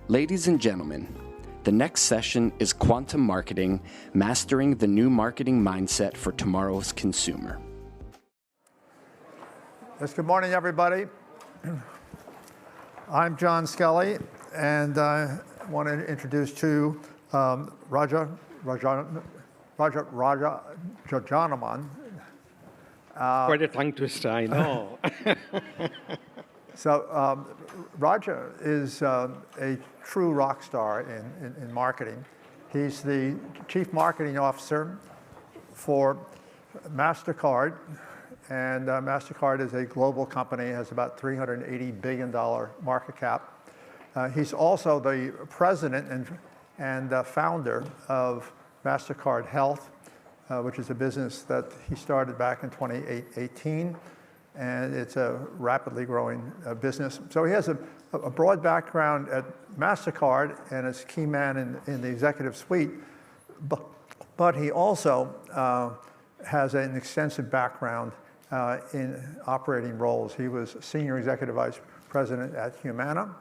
Ladies and gentlemen, the next session is Quantum Marketing, Mastering the New Marketing Mindset for Tomorrow's Consumer. Yes, good morning, everybody. I'm John Sculley, and I want to introduce to you Rajamannar. Quite a tongue twister, I know. So Raja is a true rock star in marketing. He's the Chief Marketing Officer for Mastercard, and Mastercard is a global company, has about $380 billion market cap. He's also the president and founder of Mastercard Health, which is a business that he started back in 2018. And it's a rapidly growing business. So he has a broad background at Mastercard and is a key man in the executive suite, but he also has an extensive background in operating roles. He was Senior Executive Vice President at Humana,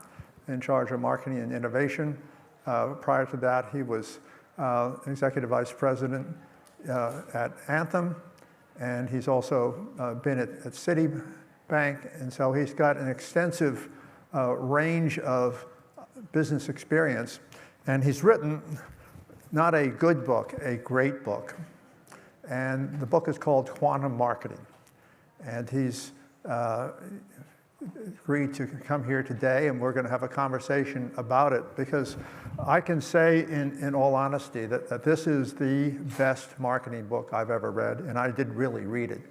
in charge of marketing and innovation. Prior to that, he was Executive Vice President at Anthem. And he's also been at Citibank, and so he's got an extensive range of business experience. And he's written not a good book, a great book. And the book is called Quantum Marketing. And he's agreed to come here today, and we're going to have a conversation about it, because I can say in all honesty that this is the best marketing book I've ever read, and I did really read it.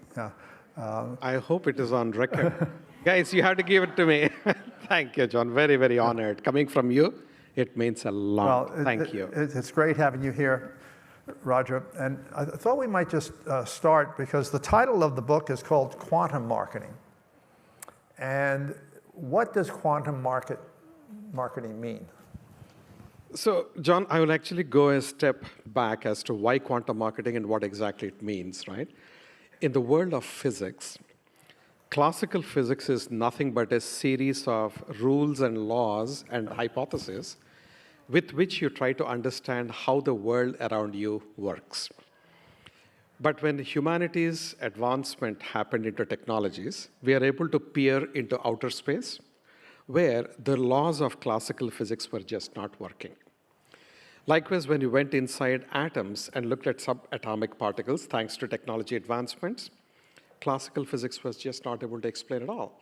I hope it is on record. Guys, you have to give it to me. Thank you, John. Very, very honored. Coming from you, it means a lot. Well, Thank you. It's great having you here, Raja. And I thought we might just start, because the title of the book is called Quantum Marketing. And what does quantum marketing mean? So, John, I will actually go a step back as to why quantum marketing and what exactly it means, right? In the world of physics, classical physics is nothing but a series of rules and laws and hypotheses with which you try to understand how the world around you works. But when humanity's advancement happened into technologies, we are able to peer into outer space where the laws of classical physics were just not working. Likewise, when you went inside atoms and looked at subatomic particles, thanks to technology advancements, classical physics was just not able to explain it all.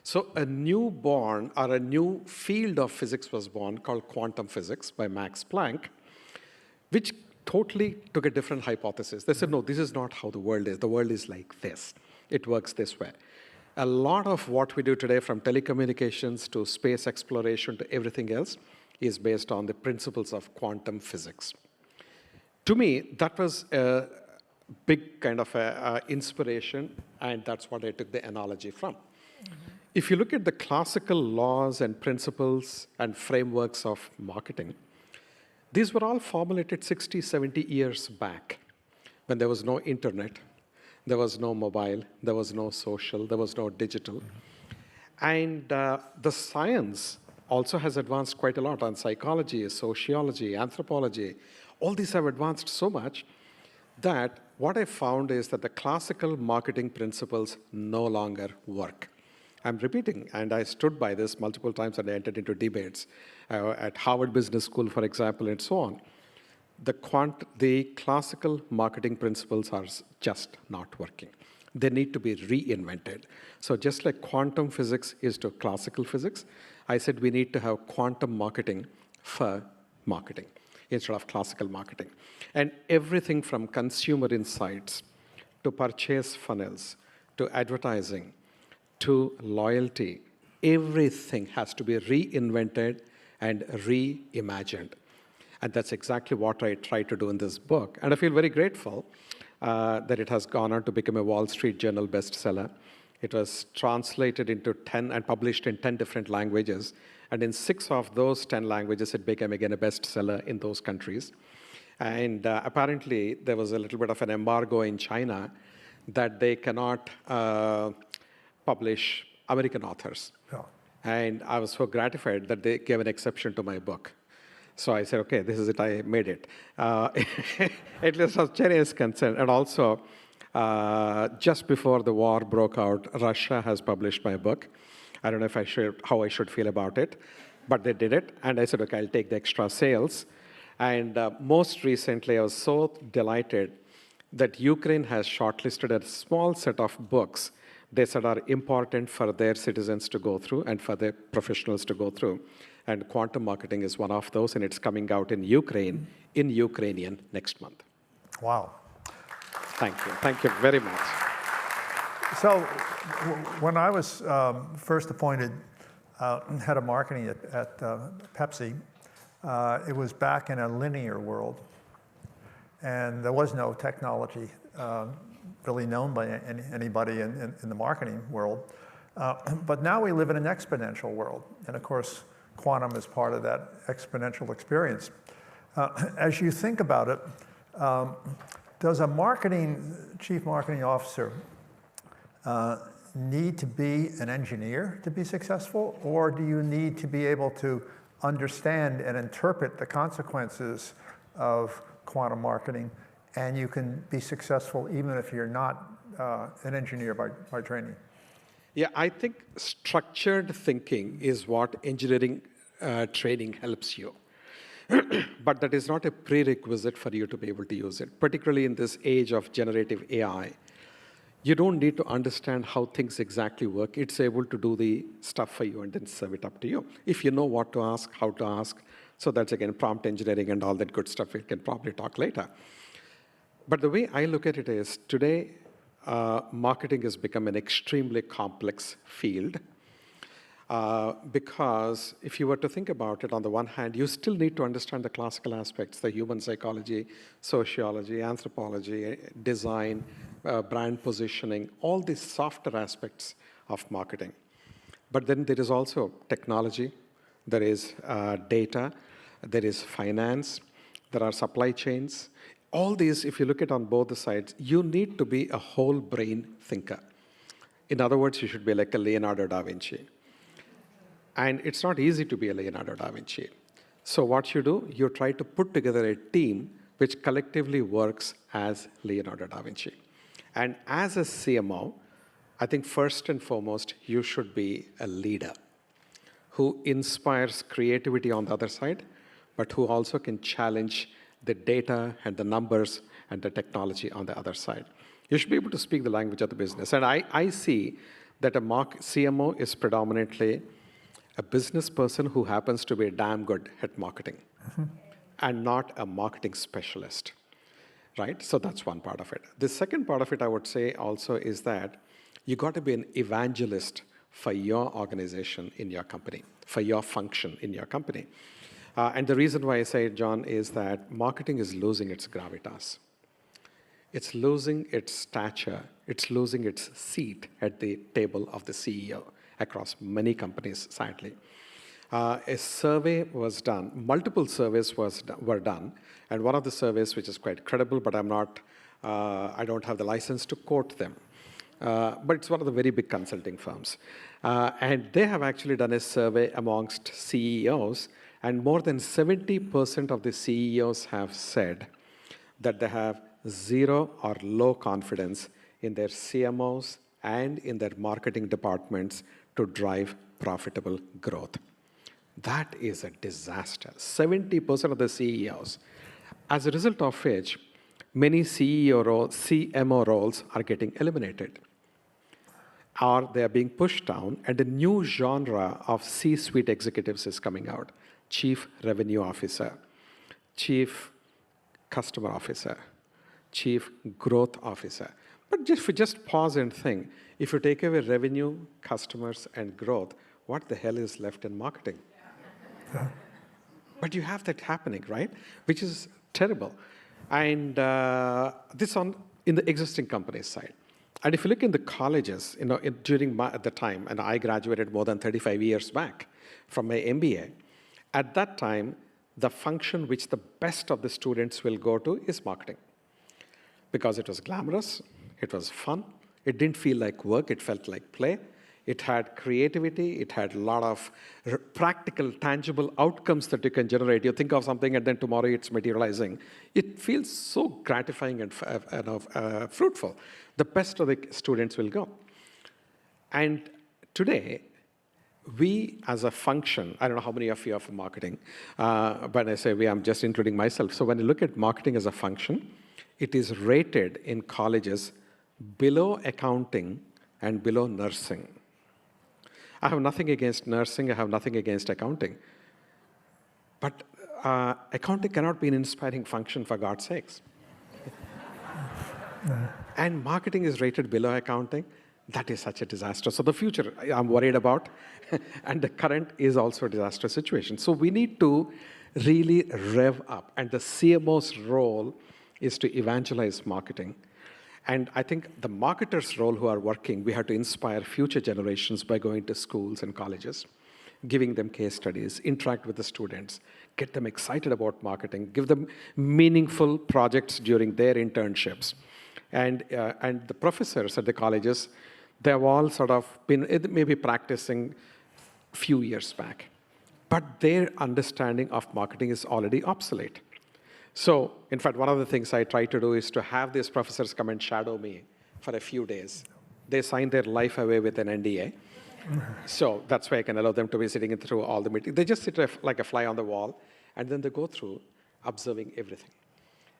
So a new field of physics was born called quantum physics by Max Planck, which totally took a different hypothesis. They said, no, this is not how the world is. The world is like this. It works this way. A lot of what we do today, from telecommunications to space exploration to everything else, is based on the principles of quantum physics. To me, that was a big kind of inspiration, and that's what I took the analogy from. Mm-hmm. If you look at the classical laws and principles and frameworks of marketing, these were all formulated 60, 70 years back, when there was no internet, there was no mobile, there was no social, there was no digital. And the science also has advanced quite a lot on psychology, sociology, anthropology. All these have advanced so much that what I found is that the classical marketing principles no longer work. I'm repeating, and I stood by this multiple times, and I entered into debates at Harvard Business School, for example, and so on. The classical marketing principles are just not working. They need to be reinvented. So just like quantum physics is to classical physics, I said we need to have quantum marketing for marketing instead of classical marketing. And everything from consumer insights to purchase funnels to advertising to loyalty, everything has to be reinvented and reimagined. And that's exactly what I try to do in this book. And I feel very grateful that it has gone on to become a Wall Street Journal bestseller. It was translated into 10 and published in 10 different languages. And in 6 of those 10 languages, it became again a bestseller in those countries. And apparently, there was a little bit of an embargo in China that they cannot publish American authors. Oh. And I was so gratified that they gave an exception to my book. So I said, okay, this is it, I made it. At least as Cherry is concerned. And also, just before the war broke out, Russia has published my book. I don't know if how I should feel about it, but they did it. And I said, okay, I'll take the extra sales. And most recently, I was so delighted that Ukraine has shortlisted a small set of books they said are important for their citizens to go through and for their professionals to go through. And quantum marketing is one of those, and it's coming out in Ukraine, in Ukrainian next month. Wow. Thank you. Thank you very much. So when I was first appointed head of marketing at Pepsi, it was back in a linear world. And there was no technology really known by anybody in the marketing world. But now we live in an exponential world. And of course, quantum is part of that exponential experience. As you think about it, does a chief marketing officer need to be an engineer to be successful, or do you need to be able to understand and interpret the consequences of quantum marketing, and you can be successful even if you're not an engineer by training? Yeah, I think structured thinking is what engineering training helps you. But that is not a prerequisite for you to be able to use it, particularly in this age of generative AI. You don't need to understand how things exactly work. It's able to do the stuff for you and then serve it up to you. If you know what to ask, how to ask, so that's again prompt engineering and all that good stuff we can probably talk later. But the way I look at it is today, marketing has become an extremely complex field because if you were to think about it, on the one hand, you still need to understand the classical aspects, the human psychology, sociology, anthropology, design, brand positioning, all these softer aspects of marketing. But then there is also technology, there is data, there is finance, there are supply chains. All these, if you look at on both the sides, you need to be a whole brain thinker. In other words, you should be like a Leonardo da Vinci. And it's not easy to be a Leonardo da Vinci. So what you do, you try to put together a team which collectively works as Leonardo da Vinci. And as a CMO, I think first and foremost, you should be a leader who inspires creativity on the other side, but who also can challenge the data and the numbers and the technology on the other side. You should be able to speak the language of the business. And I see that a CMO is predominantly a business person who happens to be damn good at marketing and not a marketing specialist, right? So that's one part of it. The second part of it, I would say also, is that you got to be an evangelist for your organization in your company, for your function in your company. And the reason why I say it, John, is that marketing is losing its gravitas. It's losing its stature. It's losing its seat at the table of the CEO across many companies, sadly. A survey was done, multiple surveys were done, and one of the surveys, which is quite credible, but I don't have the license to quote them, but it's one of the very big consulting firms. And they have actually done a survey amongst CEOs, and more than 70% of the CEOs have said that they have zero or low confidence in their CMOs and in their marketing departments to drive profitable growth. That is a disaster. 70% of the CEOs. As a result of which, many CMO roles are getting eliminated, or they are being pushed down, and a new genre of C-suite executives is coming out. Chief Revenue Officer, Chief Customer Officer, Chief Growth Officer. But if you just pause and think, if you take away revenue, customers, and growth, what the hell is left in marketing? Yeah. But you have that happening, right? Which is terrible. And this in the existing companies side. And if you look in the colleges, during the time, and I graduated more than 35 years back from my MBA, at that time, the function which the best of the students will go to is marketing. Because it was glamorous, it was fun, it didn't feel like work, it felt like play. It had creativity. It had a lot of practical, tangible outcomes that you can generate. You think of something, and then tomorrow it's materializing. It feels so gratifying and fruitful. The best of the students will go. And today, we as a function, I don't know how many of you are from marketing, but I say we, I'm just including myself. So when you look at marketing as a function, it is rated in colleges below accounting and below nursing. I have nothing against nursing, I have nothing against accounting. But accounting cannot be an inspiring function, for God's sakes. And marketing is rated below accounting. That is such a disaster. So the future I'm worried about, and the current is also a disaster situation. So we need to really rev up, and the CMO's role is to evangelize marketing. And I think the marketers' role who are working, we have to inspire future generations by going to schools and colleges, giving them case studies, interact with the students, get them excited about marketing, give them meaningful projects during their internships. And the professors at the colleges, they've all sort of been maybe practicing a few years back, but their understanding of marketing is already obsolete. So, in fact, one of the things I try to do is to have these professors come and shadow me for a few days. They sign their life away with an NDA. So that's why I can allow them to be sitting through all the meetings. They just sit like a fly on the wall, and then they go through observing everything.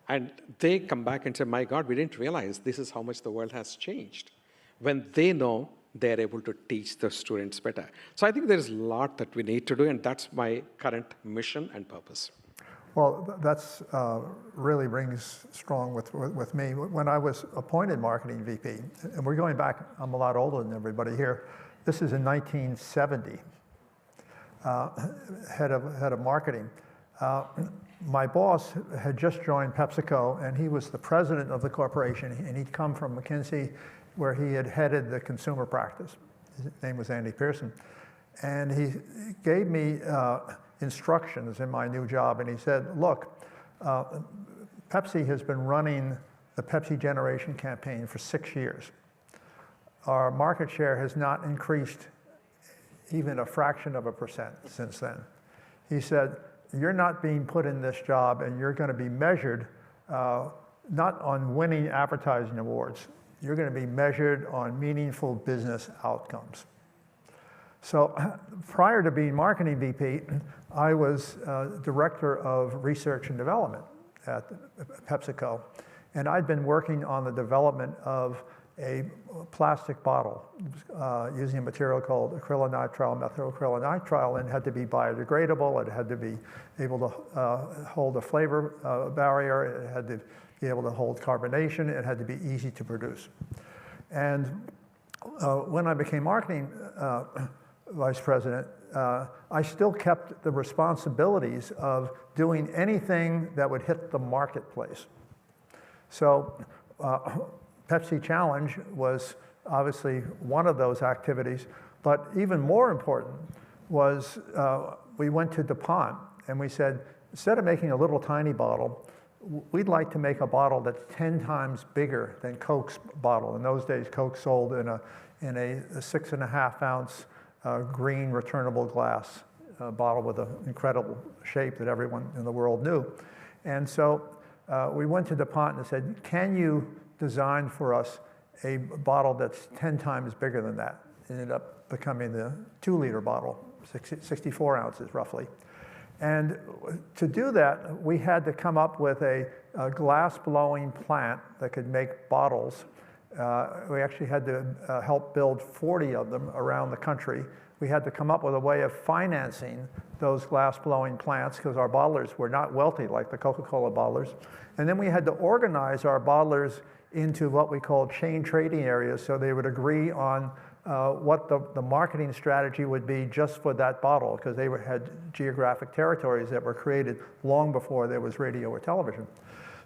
And they come back and say, my God, we didn't realize this is how much the world has changed. When they know, they're able to teach the students better. So I think there's a lot that we need to do, and that's my current mission and purpose. Well, that's really rings strong with me. When I was appointed marketing VP, and we're going back, I'm a lot older than everybody here. This is in 1970, head of marketing. My boss had just joined PepsiCo, and he was the president of the corporation, and he'd come from McKinsey, where he had headed the consumer practice. His name was Andy Pearson. And he gave me instructions in my new job, and he said, look, Pepsi has been running the Pepsi Generation campaign for 6 years. Our market share has not increased even a fraction of a percent since then. He said, you're not being put in this job, and you're going to be measured not on winning advertising awards. You're going to be measured on meaningful business outcomes. So prior to being marketing VP, I was director of research and development at PepsiCo. And I'd been working on the development of a plastic bottle using a material called acrylonitrile, methacrylonitrile, and it had to be biodegradable. It had to be able to hold a flavor barrier. It had to be able to hold carbonation. It had to be easy to produce. And when I became marketing vice president, I still kept the responsibilities of doing anything that would hit the marketplace. So Pepsi Challenge was obviously one of those activities, but even more important was we went to DuPont and we said, instead of making a little tiny bottle, we'd like to make a bottle that's 10 times bigger than Coke's bottle. In those days, Coke sold in a 6.5 ounce green returnable glass bottle with an incredible shape that everyone in the world knew. And so we went to DuPont and said, can you design for us a bottle that's 10 times bigger than that? It ended up becoming the 2-liter bottle, 64 ounces roughly. And to do that, we had to come up with a glass-blowing plant that could make bottles. We actually had to help build 40 of them around the country. We had to come up with a way of financing those glass-blowing plants because our bottlers were not wealthy like the Coca-Cola bottlers. And then we had to organize our bottlers into what we called chain trading areas so they would agree on what the marketing strategy would be just for that bottle because they had geographic territories that were created long before there was radio or television.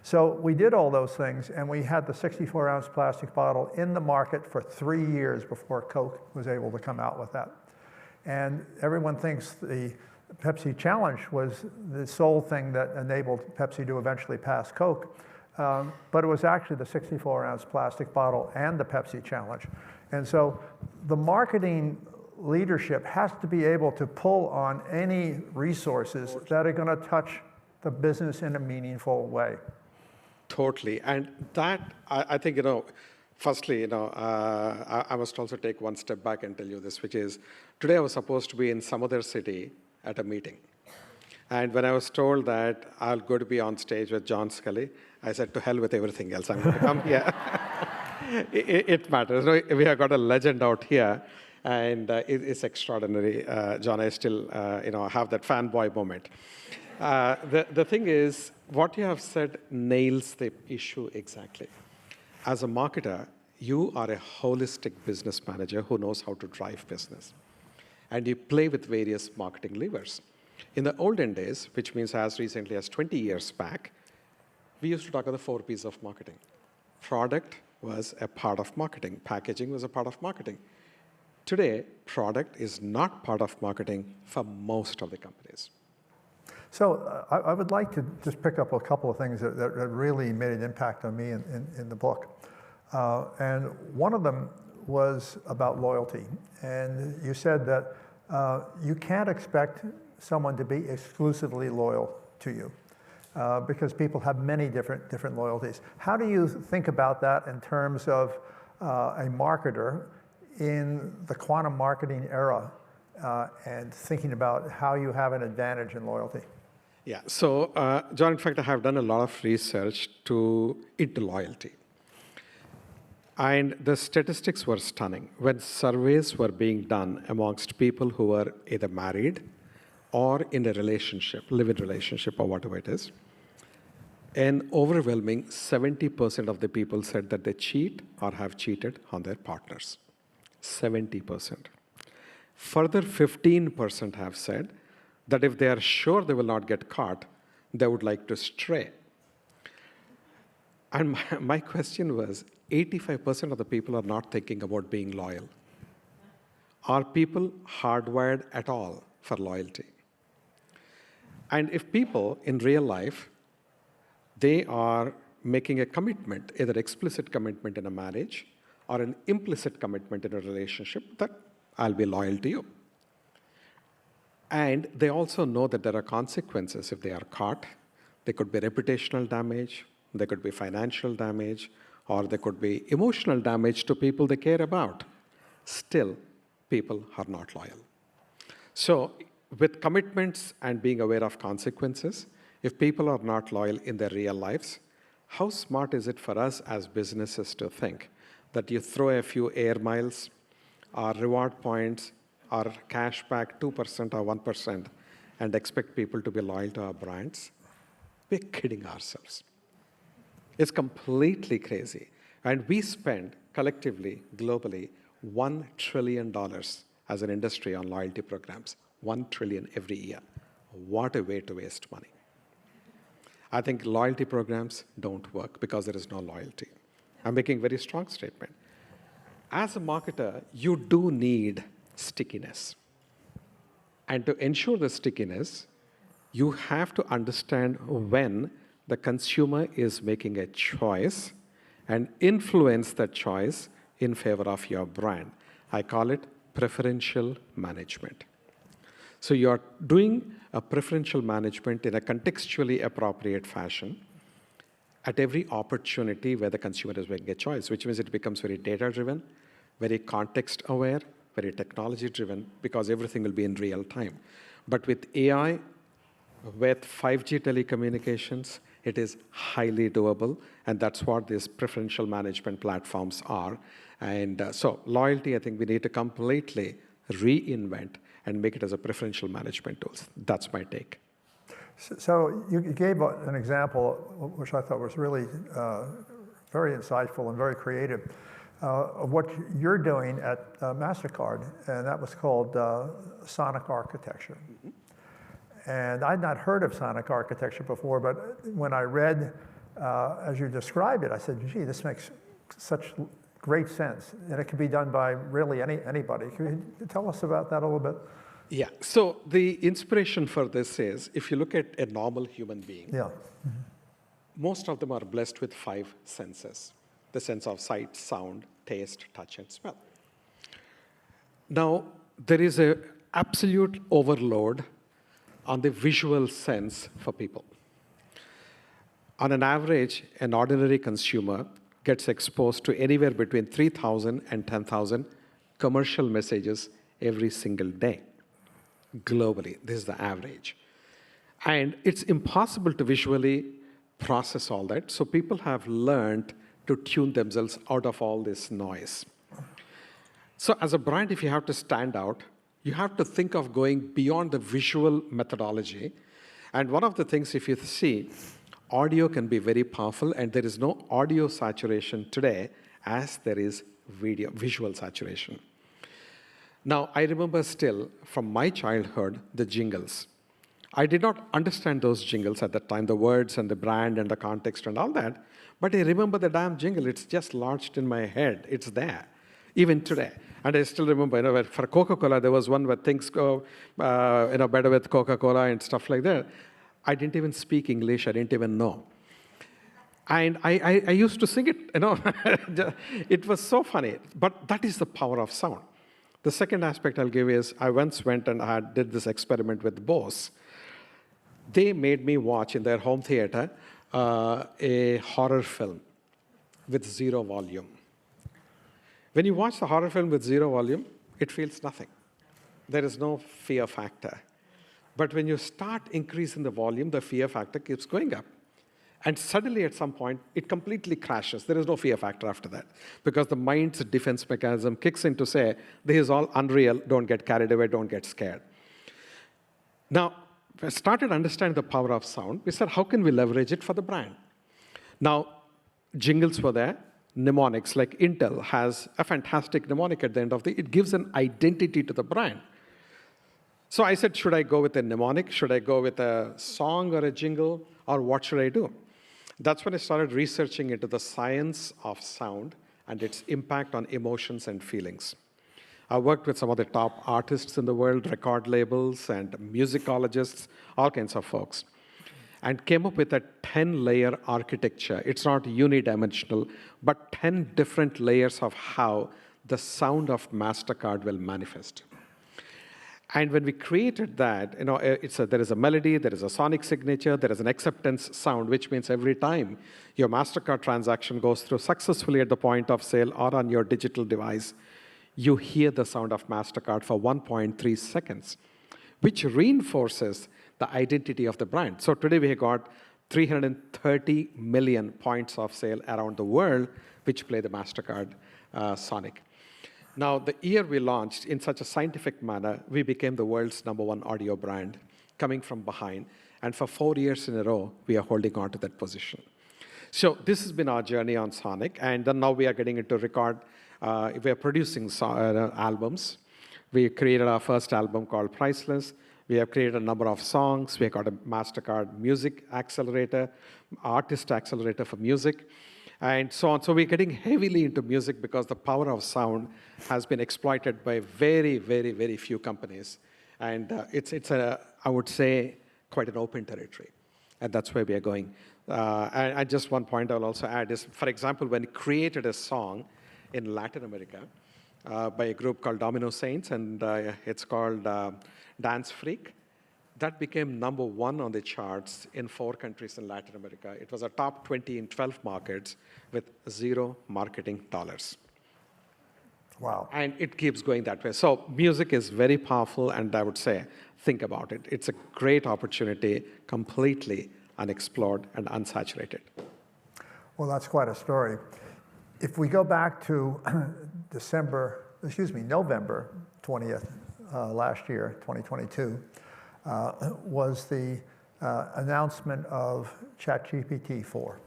So we did all those things, and we had the 64-ounce plastic bottle in the market for 3 years before Coke was able to come out with that. And everyone thinks the Pepsi Challenge was the sole thing that enabled Pepsi to eventually pass Coke, but it was actually the 64-ounce plastic bottle and the Pepsi Challenge. And so the marketing leadership has to be able to pull on any resources that are going to touch the business in a meaningful way. Totally. And that, I think, firstly, I must also take one step back and tell you this, which is, today I was supposed to be in some other city at a meeting. And when I was told that I'll go to be on stage with John Sculley, I said, to hell with everything else. I'm going to come here. It matters. We have got a legend out here, and it's extraordinary. John, I still have that fanboy moment. The thing is, what you have said nails the issue exactly. As a marketer, you are a holistic business manager who knows how to drive business. And you play with various marketing levers. In the olden days, which means as recently as 20 years back, we used to talk about the 4 Ps of marketing. Product was a part of marketing. Packaging was a part of marketing. Today, product is not part of marketing for most of the companies. So I would like to just pick up a couple of things that really made an impact on me in the book. And one of them was about loyalty. And you said that you can't expect someone to be exclusively loyal to you because people have many different loyalties. How do you think about that in terms of a marketer in the quantum marketing era and thinking about how you have an advantage in loyalty? Yeah, so John, in fact, I have done a lot of research into loyalty. And the statistics were stunning. When surveys were being done amongst people who were either married or in a relationship, live-in relationship or whatever it is, an overwhelming 70% of the people said that they cheat or have cheated on their partners. 70%. Further 15% have said that if they are sure they will not get caught, they would like to stray. And my question was, 85% of the people are not thinking about being loyal. Are people hardwired at all for loyalty? And if people in real life, they are making a commitment, either explicit commitment in a marriage or an implicit commitment in a relationship, that I'll be loyal to you. And they also know that there are consequences if they are caught. There could be reputational damage, there could be financial damage, or there could be emotional damage to people they care about. Still, people are not loyal. So with commitments and being aware of consequences, if people are not loyal in their real lives, how smart is it for us as businesses to think that you throw a few air miles or reward points or cash back 2% or 1% and expect people to be loyal to our brands? We're kidding ourselves. It's completely crazy. And we spend collectively, globally, $1 trillion as an industry on loyalty programs. $1 trillion every year. What a way to waste money. I think loyalty programs don't work because there is no loyalty. I'm making a very strong statement. As a marketer, you do need stickiness. And to ensure the stickiness, you have to understand when the consumer is making a choice and influence that choice in favor of your brand. I call it preferential management. So you're doing a preferential management in a contextually appropriate fashion at every opportunity where the consumer is making a choice, which means it becomes very data-driven, very context-aware, very technology-driven, because everything will be in real time. But with AI, with 5G telecommunications, it is highly doable, and that's what these preferential management platforms are. And so loyalty, I think we need to completely reinvent and make it as a preferential management tool. That's my take. So you gave an example, which I thought was really very insightful and very creative, of what you're doing at Mastercard, and that was called sonic architecture. Mm-hmm. And I'd not heard of sonic architecture before, but when I read, as you described it, I said, gee, this makes such great sense, and it can be done by really anybody. Can you tell us about that a little bit? Yeah, so the inspiration for this is, if you look at a normal human being, yeah. Mm-hmm. Most of them are blessed with 5 senses. The sense of sight, sound, taste, touch, and smell. Now, there is an absolute overload on the visual sense for people. On an average, an ordinary consumer gets exposed to anywhere between 3,000 and 10,000 commercial messages every single day. Globally, this is the average. And it's impossible to visually process all that, so people have learned to tune themselves out of all this noise. So as a brand, if you have to stand out, you have to think of going beyond the visual methodology. And one of the things, if you see, audio can be very powerful, and there is no audio saturation today as there is visual saturation. Now, I remember still from my childhood, the jingles. I did not understand those jingles at that time, the words and the brand and the context and all that, but I remember the damn jingle. It's just lodged in my head. It's there, even today. And I still remember, for Coca-Cola, there was one where things go, better with Coca-Cola and stuff like that. I didn't even speak English. I didn't even know. And I used to sing it, It was so funny. But that is the power of sound. The second aspect I'll give is I once went and did this experiment with Bose. They made me watch in their home theater a horror film with zero volume. When you watch the horror film with zero volume, it feels nothing. There is no fear factor. But when you start increasing the volume, the fear factor keeps going up. And suddenly, at some point, it completely crashes. There is no fear factor after that, because the mind's defense mechanism kicks in to say, this is all unreal, don't get carried away, don't get scared. Now, we started understanding the power of sound. We said, how can we leverage it for the brand? Now, jingles were there. Mnemonics, like Intel has a fantastic mnemonic at the end of it gives an identity to the brand. So I said, should I go with a mnemonic? Should I go with a song or a jingle? Or what should I do? That's when I started researching into the science of sound and its impact on emotions and feelings. I worked with some of the top artists in the world, record labels and musicologists, all kinds of folks, and came up with a 10-layer architecture. It's not unidimensional, but 10 different layers of how the sound of Mastercard will manifest. And when we created that, there is a melody, there is a sonic signature, there is an acceptance sound, which means every time your Mastercard transaction goes through successfully at the point of sale or on your digital device, you hear the sound of Mastercard for 1.3 seconds, which reinforces the identity of the brand. So today we have got 330 million points of sale around the world, which play the Mastercard sonic. Now, the year we launched, in such a scientific manner, we became the world's #1 audio brand, coming from behind. And for 4 years in a row, we are holding on to that position. So this has been our journey on sonic. And then now we are getting into record. We are producing albums. We created our first album called Priceless. We have created a number of songs. We have got a Mastercard Music Accelerator, Artist Accelerator for music, and so on. So we're getting heavily into music because the power of sound has been exploited by very, very, very few companies. And it's I would say, quite an open territory. And that's where we are going. And just one point I'll also add is, for example, when we created a song in Latin America by a group called Domino Saints, and it's called Dance Freak, that became #1 on the charts in 4 countries in Latin America. It was a top 20 in 12 markets with 0 marketing dollars. Wow. And it keeps going that way. So music is very powerful, and I would say, think about it. It's a great opportunity, completely unexplored and unsaturated. Well, that's quite a story. If we go back to November 20th last year, 2022, was the announcement of ChatGPT 4.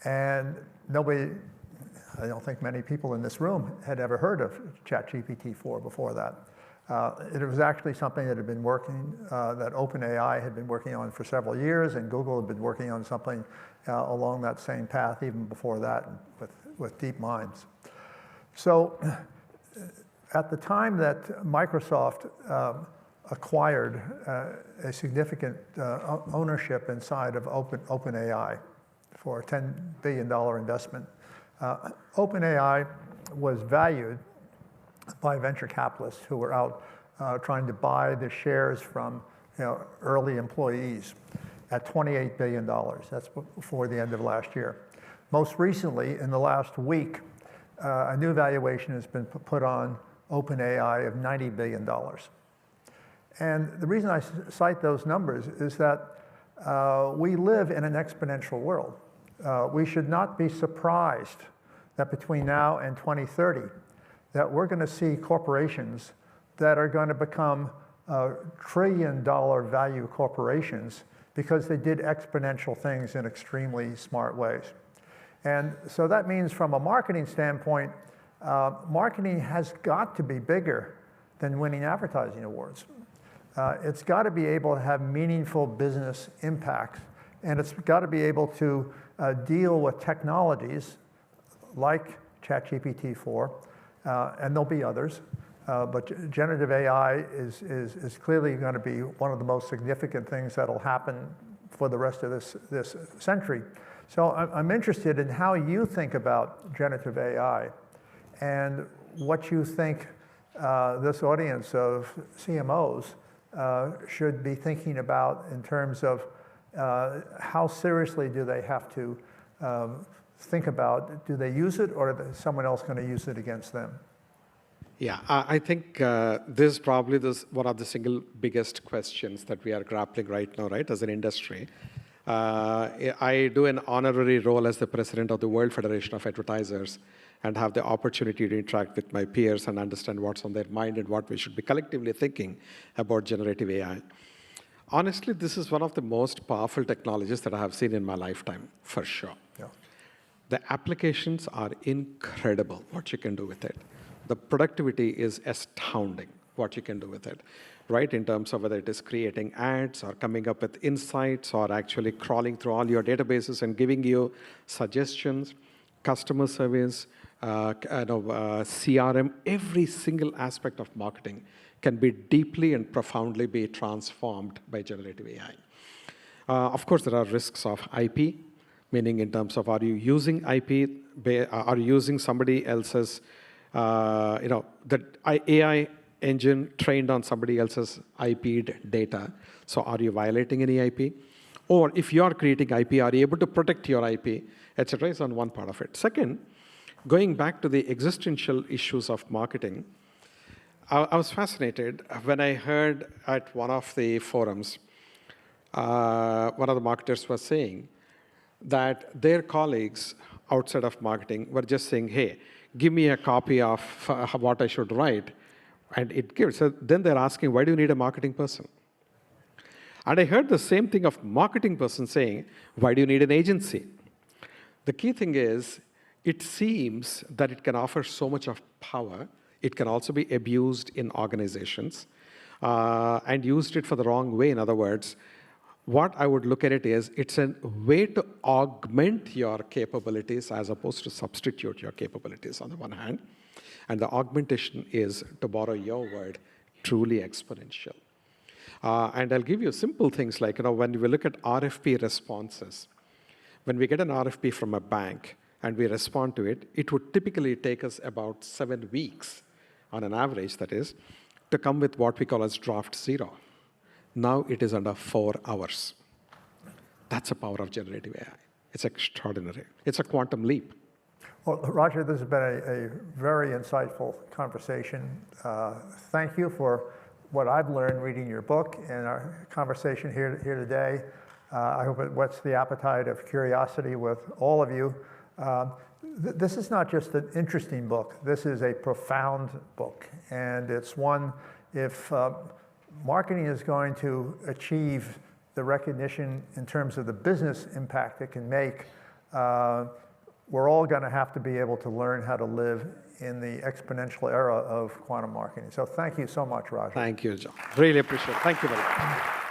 And I don't think many people in this room had ever heard of ChatGPT 4 before that. It was actually something that had been that OpenAI had been working on for several years, and Google had been working on something along that same path even before that with DeepMinds. So at the time that Microsoft acquired a significant ownership inside of OpenAI for a $10 billion investment, OpenAI was valued by venture capitalists who were out trying to buy the shares from early employees at $28 billion. That's before the end of last year. Most recently, in the last week, a new valuation has been put on OpenAI of $90 billion. And the reason I cite those numbers is that we live in an exponential world. We should not be surprised that between now and 2030, that we're going to see corporations that are going to become trillion-dollar value corporations because they did exponential things in extremely smart ways. And so that means from a marketing standpoint, marketing has got to be bigger than winning advertising awards. It's got to be able to have meaningful business impacts, and it's got to be able to deal with technologies like ChatGPT-4, and there'll be others, but generative AI is clearly going to be one of the most significant things that'll happen for the rest of this century. So I'm interested in how you think about generative AI and what you think this audience of CMOs should be thinking about in terms of how seriously do they have to think about, do they use it, or is someone else going to use it against them? Yeah, I think this is probably one of the single biggest questions that we are grappling right now, right, as an industry. I do an honorary role as the president of the World Federation of Advertisers and have the opportunity to interact with my peers and understand what's on their mind and what we should be collectively thinking about generative AI. Honestly, this is one of the most powerful technologies that I have seen in my lifetime, for sure. Yeah. The applications are incredible, what you can do with it. The productivity is astounding, what you can do with it, right? In terms of whether it is creating ads or coming up with insights or actually crawling through all your databases and giving you suggestions, customer service, CRM, every single aspect of marketing can be deeply and profoundly be transformed by generative AI. Of course, there are risks of IP, meaning in terms of are you using IP, are you using somebody else's, the AI engine trained on somebody else's IP data. So are you violating any IP? Or if you are creating IP, are you able to protect your IP, et cetera, is on one part of it. Second, going back to the existential issues of marketing, I was fascinated when I heard at one of the forums, one of the marketers was saying that their colleagues outside of marketing were just saying, hey, give me a copy of what I should write, and it gives. So then they're asking, why do you need a marketing person? And I heard the same thing of marketing person saying, why do you need an agency? The key thing is, it seems that it can offer so much of power. It can also be abused in organizations and used it for the wrong way. In other words, what I would look at it is, it's a way to augment your capabilities as opposed to substitute your capabilities on the one hand. And the augmentation is, to borrow your word, truly exponential. And I'll give you simple things like, when we look at RFP responses, when we get an RFP from a bank and we respond to it, it would typically take us about 7 weeks, on an average that is, to come with what we call as draft zero. Now it is under 4 hours. That's the power of generative AI. It's extraordinary. It's a quantum leap. Well, Roger, this has been a very insightful conversation. Thank you for what I've learned reading your book and our conversation here today. I hope it whets the appetite of curiosity with all of you. This is not just an interesting book. This is a profound book. And it's one, if marketing is going to achieve the recognition in terms of the business impact it can make, we're all going to have to be able to learn how to live in the exponential era of quantum marketing. So thank you so much, Roger. Thank you, John. Really appreciate it. Thank you very much.